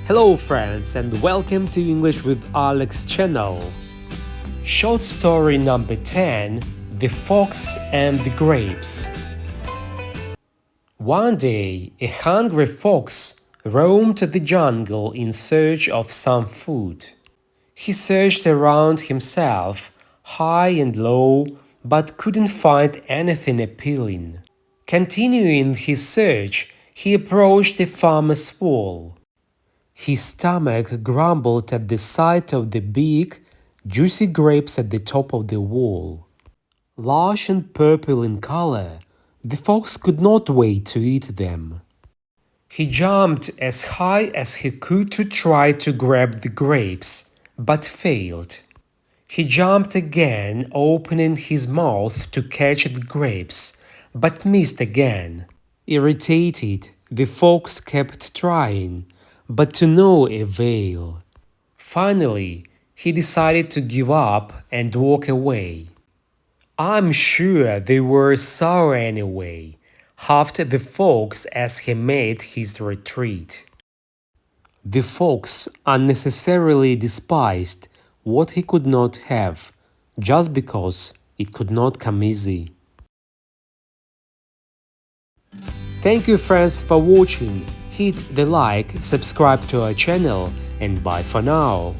Hello friends and welcome to English with Alex channel. Short story number 10, The Fox and the Grapes. One day, a hungry fox roamed the jungle in search of some food. He searched around himself, high and low, but couldn't find anything appealing. Continuing his search, he approached a farmer's wall. His stomach grumbled at the sight of the big, juicy grapes at the top of the wall. Lush and purple in color, the fox could not wait to eat them. He jumped as high as he could to try to grab the grapes, but failed. He jumped again, opening his mouth to catch the grapes, but missed again. Irritated, the fox kept trying, but to no avail. Finally, he decided to give up and walk away. "I'm sure they were sour anyway," huffed the fox as he made his retreat. The fox unnecessarily despised what he could not have, just because it could not come easy. Thank you friends for watching. Hit the like, subscribe to our channel, and bye for now.